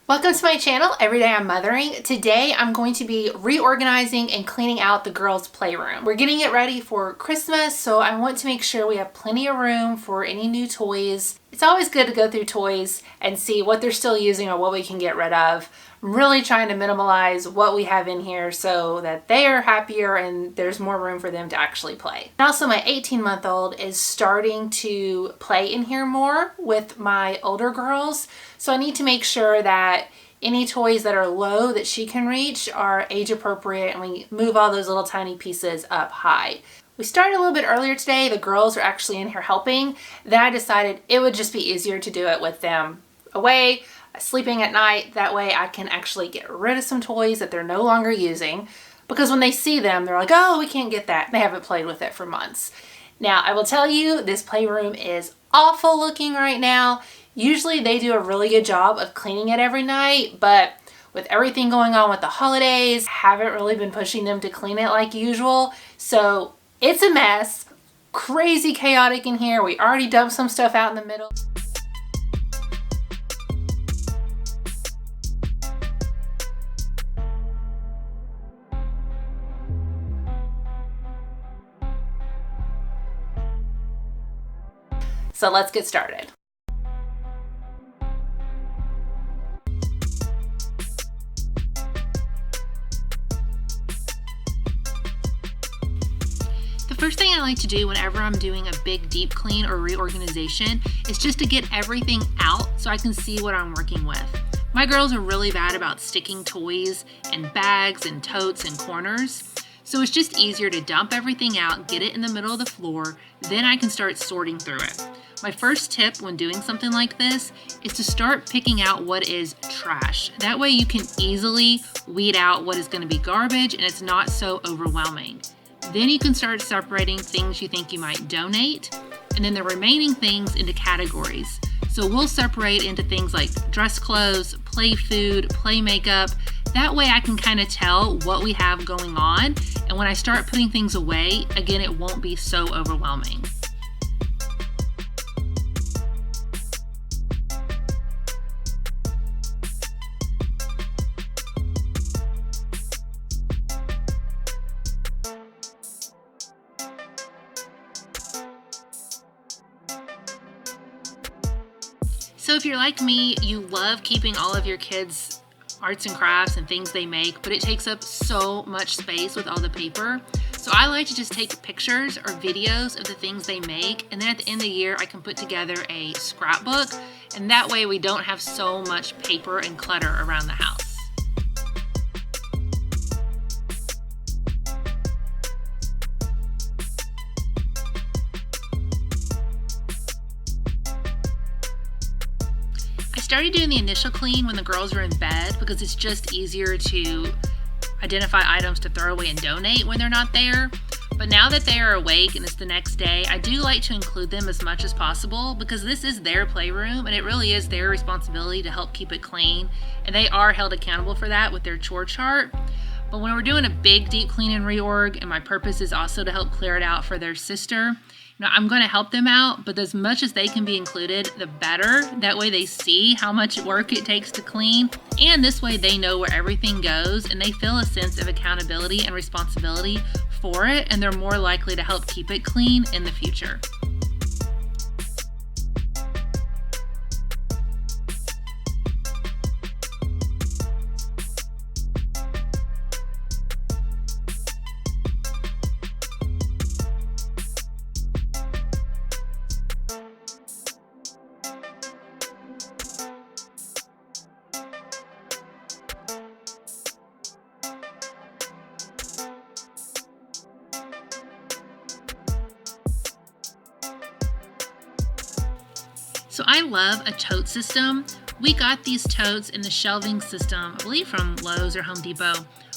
Welcome to my channel, Everyday I'm Mothering. Today I'm going to be reorganizing and cleaning out the girls' playroom. We're getting it ready for Christmas, so I want to make sure we have plenty of room for any new toys. It's always good to go through toys and see what they're still using or what we can get rid of. I'm really trying to minimalize what we have in here so that they are happier and there's more room for them to actually play. And also my 18-month-old is starting to play in here more with my older girls. So I need to make sure that any toys that are low that she can reach are age appropriate and we move all those little tiny pieces up high. We started a little bit earlier today. The girls are actually in here helping. Then I decided it would just be easier to do it with them away, sleeping at night. That way I can actually get rid of some toys that they're no longer using, because when they see them, they're like, oh, we can't get that. They haven't played with it for months. Now, I will tell you, this playroom is awful looking right now. Usually they do a really good job of cleaning it every night, but with everything going on with the holidays, haven't really been pushing them to clean it like usual. So it's a mess, crazy chaotic in here. We already dumped some stuff out in the middle. So let's get started. The first thing I like to do whenever I'm doing a big deep clean or reorganization is just to get everything out so I can see what I'm working with. My girls are really bad about sticking toys in bags and totes and corners. So it's just easier to dump everything out, get it in the middle of the floor, then I can start sorting through it. My first tip when doing something like this is to start picking out what is trash. That way you can easily weed out what is going to be garbage and it's not so overwhelming. Then you can start separating things you think you might donate, and then the remaining things into categories. So we'll separate into things like dress clothes, play food, play makeup. That way I can kind of tell what we have going on, and when I start putting things away, again, it won't be so overwhelming. So if you're like me, you love keeping all of your kids' arts and crafts and things they make, but it takes up so much space with all the paper. So I like to just take pictures or videos of the things they make, and then at the end of the year I can put together a scrapbook, and that way we don't have so much paper and clutter around the house. I started doing the initial clean when the girls are in bed because it's just easier to identify items to throw away and donate when they're not there. But now that they are awake and it's the next day, I do like to include them as much as possible because this is their playroom and it really is their responsibility to help keep it clean, and they are held accountable for that with their chore chart. But when we're doing a big deep clean and reorg, and my purpose is also to help clear it out for their sister, I'm going to help them out, but as much as they can be included, the better. That way they see how much work it takes to clean, and this way they know where everything goes and they feel a sense of accountability and responsibility for it, and they're more likely to help keep it clean in the future. So I love a tote system. We got these totes in the Shelving system, I believe from Lowe's or Home Depot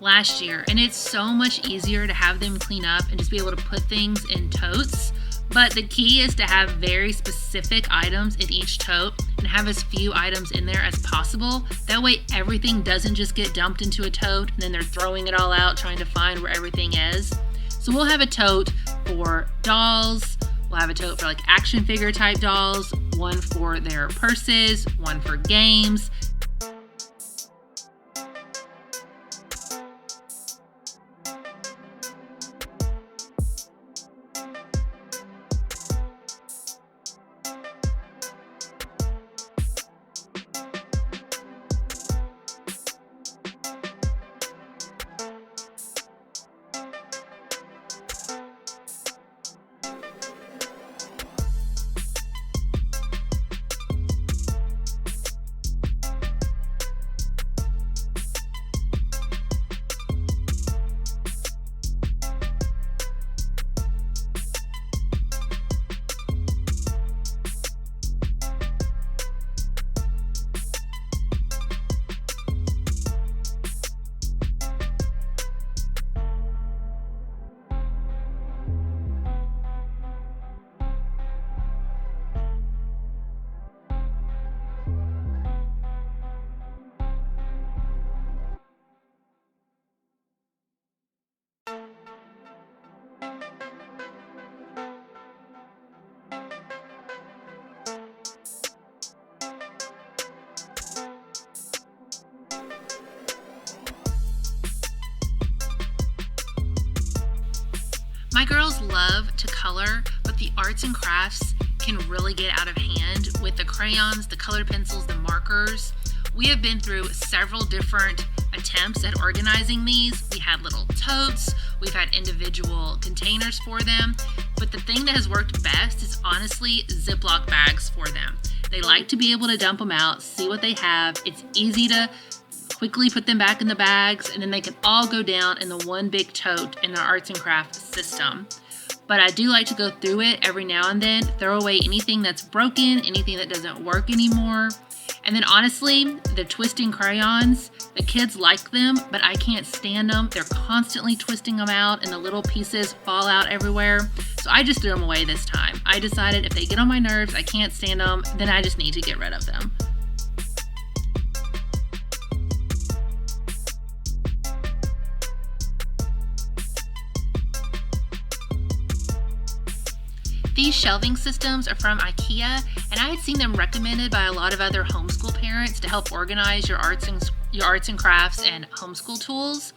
last year, and it's so much easier to have them clean up and just be able to put things in totes. But the key is to have very specific items in each tote and have as few items in there as possible. That way everything doesn't just get dumped into a tote and then they're throwing it all out trying to find where everything is. So we'll have a tote for dolls, we'll have a tote for like action figure type dolls, one for their purses, one for games. My girls love to color, but the arts and crafts can really get out of hand with the crayons, the colored pencils, the markers. We have been through several different attempts at organizing these. We had little totes, we've had individual containers for them, but the thing that has worked best is honestly Ziploc bags for them. They like to be able to dump them out, see what they have. It's easy to quickly put them back in the bags, and then they can all go down in the one big tote in our arts and crafts system. But I do like to go through it every now and then, throw away anything that's broken, anything that doesn't work anymore. And then honestly, the twisting crayons, the kids like them, but I can't stand them. They're constantly twisting them out and the little pieces fall out everywhere. So I just threw them away this time. I decided if they get on my nerves, I can't stand them, then I just need to get rid of them. These shelving systems are from IKEA, and I had seen them recommended by a lot of other homeschool parents to help organize your arts and crafts and homeschool tools.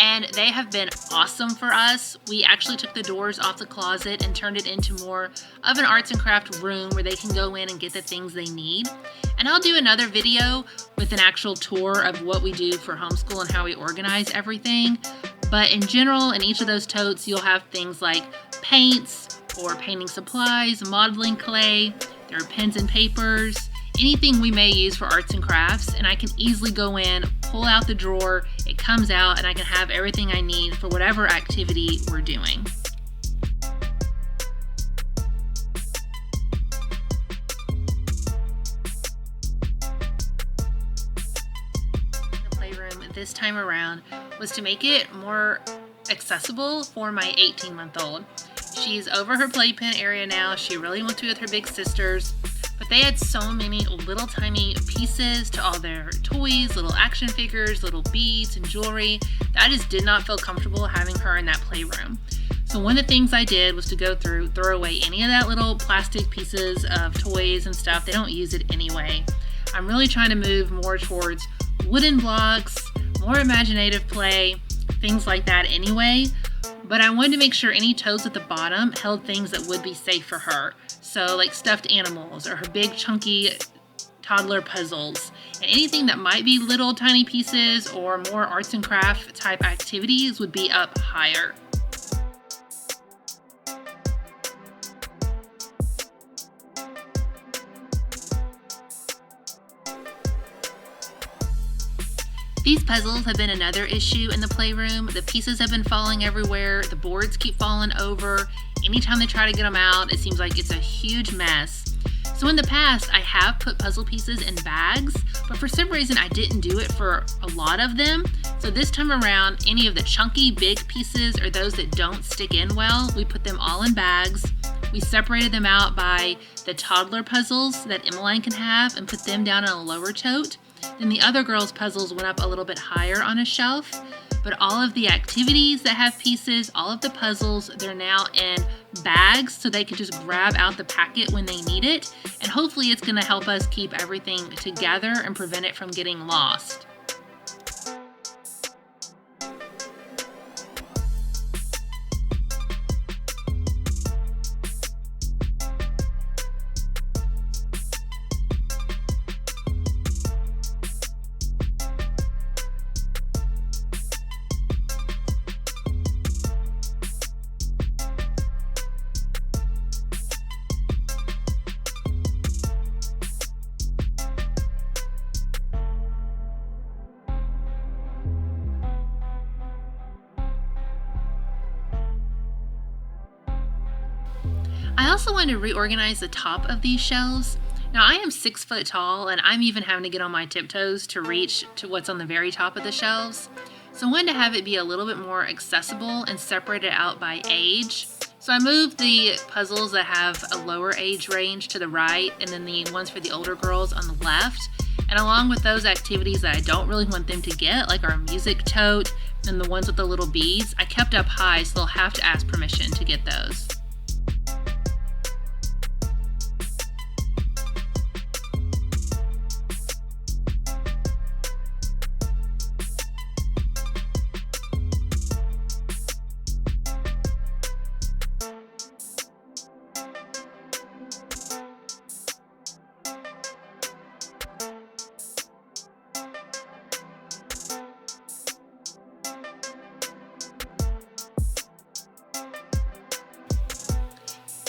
And they have been awesome for us. We actually took the doors off the closet and turned it into more of an arts and craft room where they can go in and get the things they need. And I'll do another video with an actual tour of what we do for homeschool and how we organize everything. But in general, in each of those totes, you'll have things like paints, or painting supplies, modeling clay, there are pens and papers, anything we may use for arts and crafts, and I can easily go in, pull out the drawer, it comes out, and I can have everything I need for whatever activity we're doing. The playroom this time around was to make it more accessible for my 18-month-old. She's over her playpen area now. She really wants to be with her big sisters, but they had so many little tiny pieces to all their toys, little action figures, little beads and jewelry, that I just did not feel comfortable having her in that playroom. So one of the things I did was to go through, throw away any of that little plastic pieces of toys and stuff. They don't use it anyway. I'm really trying to move more towards wooden blocks, more imaginative play, things like that anyway. But I wanted to make sure any totes at the bottom held things that would be safe for her. So like stuffed animals or her big chunky toddler puzzles. And anything that might be little tiny pieces or more arts and craft type activities would be up higher. These puzzles have been another issue in the playroom. The pieces have been falling everywhere. The boards keep falling over. Anytime they try to get them out, it seems like it's a huge mess. So in the past, I have put puzzle pieces in bags, but for some reason I didn't do it for a lot of them. So this time around, any of the chunky big pieces or those that don't stick in well, we put them all in bags. We separated them out by the toddler puzzles that Emmeline can have and put them down in a lower tote. Then the other girls' puzzles went up a little bit higher on a shelf, but all of the activities that have pieces, all of the puzzles, they're now in bags so they can just grab out the packet when they need it, and hopefully it's going to help us keep everything together and prevent it from getting lost. I also want to reorganize the top of these shelves. Now I am 6 foot tall and I'm even having to get on my tiptoes to reach to what's on the very top of the shelves. So I wanted to have it be a little bit more accessible and separate it out by age. So I moved the puzzles that have a lower age range to the right and then the ones for the older girls on the left. And along with those activities that I don't really want them to get, like our music tote, and the ones with the little beads, I kept up high, so they'll have to ask permission to get those.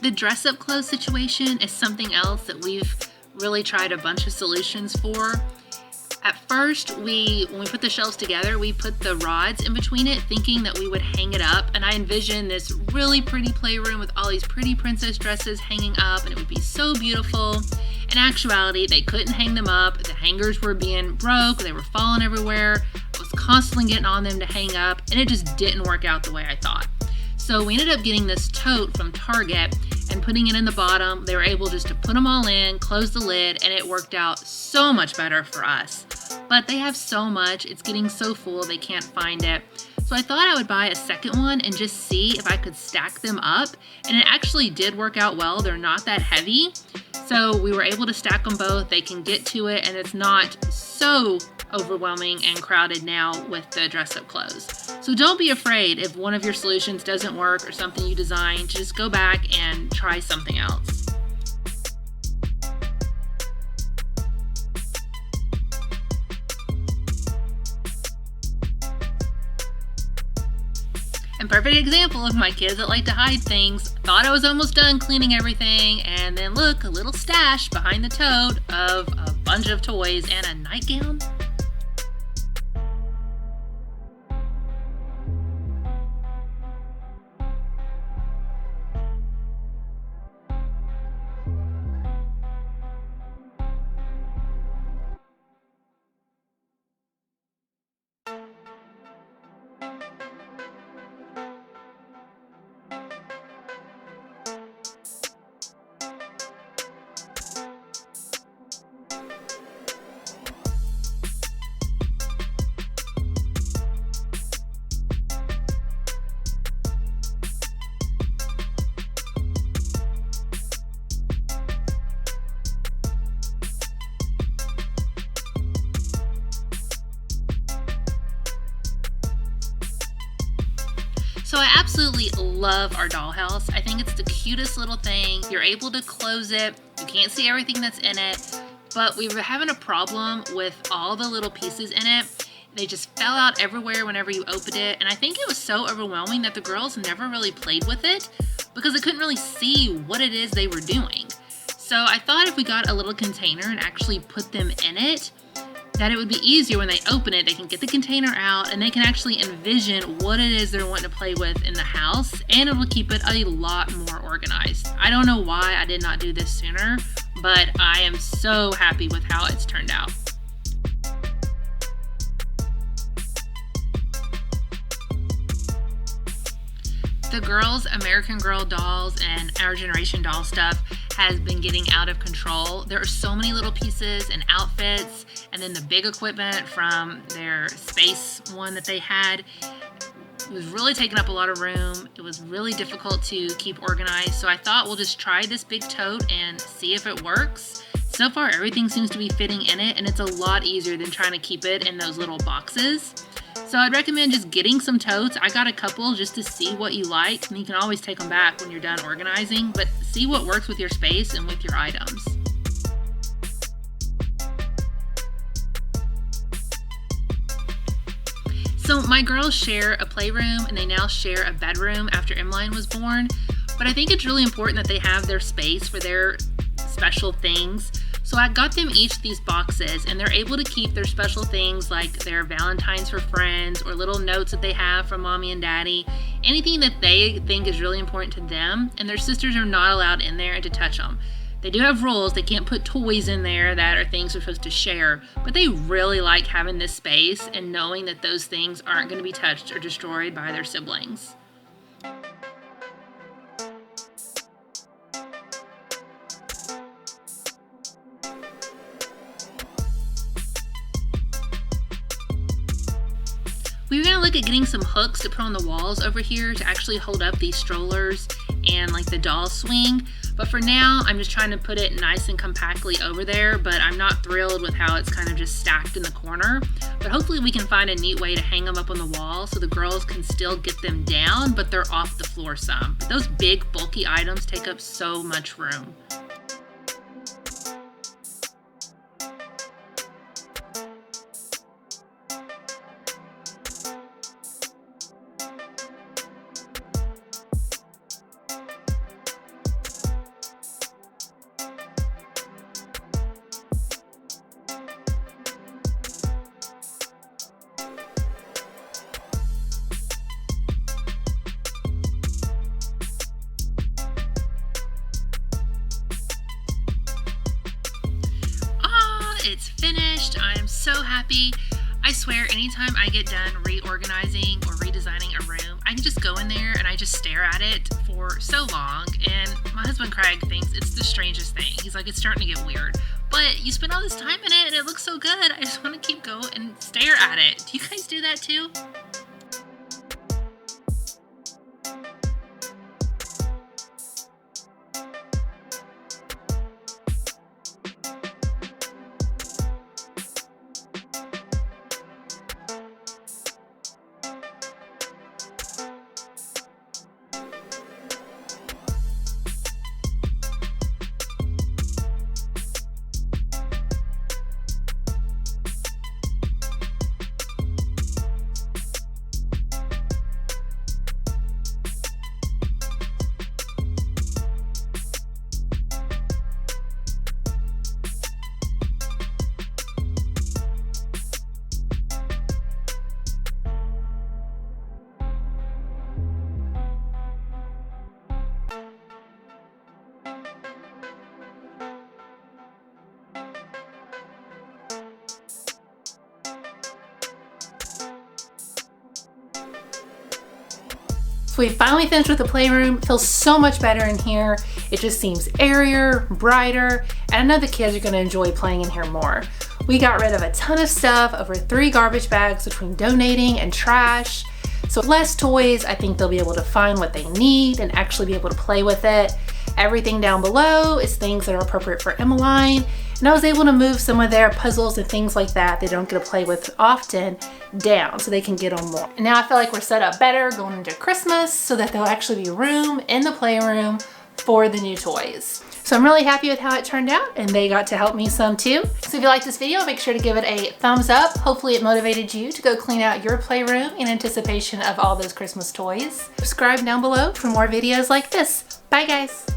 The dress-up clothes situation is something else that we've really tried a bunch of solutions for. At first, when we put the shelves together, we put the rods in between it, thinking that we would hang it up. And I envisioned this really pretty playroom with all these pretty princess dresses hanging up, and it would be so beautiful. In actuality, they couldn't hang them up. The hangers were being broke. They were falling everywhere. I was constantly getting on them to hang up, and it just didn't work out the way I thought. So we ended up getting this tote from Target and putting it in the bottom. They were able just to put them all in, close the lid, and it worked out so much better for us. But they have so much, it's getting so full they can't find it. So I thought I would buy a second one and just see if I could stack them up. And it actually did work out well. They're not that heavy. So we were able to stack them both. They can get to it, and it's not so overwhelming and crowded now with the dress-up clothes. So don't be afraid if one of your solutions doesn't work or something you designed. Just go back and try something else. And perfect example of my kids that like to hide things. Thought I was almost done cleaning everything, and then look, a little stash behind the tote of a bunch of toys and a nightgown. So I absolutely love our dollhouse. I think it's the cutest little thing. You're able to close it. You can't see everything that's in it, but we were having a problem with all the little pieces in it. They just fell out everywhere whenever you opened it. And I think it was so overwhelming that the girls never really played with it because they couldn't really see what it is they were doing. So I thought if we got a little container and actually put them in it, that it would be easier when they open it. They can get the container out and they can actually envision what it is they're wanting to play with in the house, and it will keep it a lot more organized. I don't know why I did not do this sooner, but I am so happy with how it's turned out. The girls' American Girl dolls and Our Generation doll stuff has been getting out of control. There are so many little pieces and outfits, and then the big equipment from their space one that they had. It was really taking up a lot of room. It was really difficult to keep organized. So I thought we'll just try this big tote and see if it works. So far, everything seems to be fitting in it, and it's a lot easier than trying to keep it in those little boxes. So I'd recommend just getting some totes. I got a couple just to see what you like, and you can always take them back when you're done organizing, but see what works with your space and with your items. So my girls share a playroom and they now share a bedroom after Emmeline was born, but I think it's really important that they have their space for their special things. So I got them each these boxes, and they're able to keep their special things like their Valentines for friends or little notes that they have from mommy and daddy, anything that they think is really important to them, and their sisters are not allowed in there and to touch them. They do have rules. They can't put toys in there that are things they're supposed to share, but they really like having this space and knowing that those things aren't going to be touched or destroyed by their siblings. We were gonna look at getting some hooks to put on the walls over here to actually hold up these strollers and like the doll swing. But for now, I'm just trying to put it nice and compactly over there, but I'm not thrilled with how it's kind of just stacked in the corner. But hopefully we can find a neat way to hang them up on the wall so the girls can still get them down, but they're off the floor some. But those big bulky items take up so much room. It's finished. I am so happy. I swear anytime I get done reorganizing or redesigning a room, I can just go in there and I just stare at it for so long. And my husband Craig thinks it's the strangest thing. He's like, it's starting to get weird. But you spend all this time in it and it looks so good. I just want to keep going and stare at it. Do you guys do that too? So we finally finished with the playroom. It feels so much better in here. It just seems airier, brighter, and I know the kids are gonna enjoy playing in here more. We got rid of a ton of stuff, over 3 garbage bags between donating and trash. So less toys, I think they'll be able to find what they need and actually be able to play with it. Everything down below is things that are appropriate for Emmeline. And I was able to move some of their puzzles and things like that they don't get to play with often down so they can get on more. And now I feel like we're set up better going into Christmas so that there'll actually be room in the playroom for the new toys. So I'm really happy with how it turned out and they got to help me some too. So if you liked this video, make sure to give it a thumbs up. Hopefully it motivated you to go clean out your playroom in anticipation of all those Christmas toys. Subscribe down below for more videos like this. Bye guys.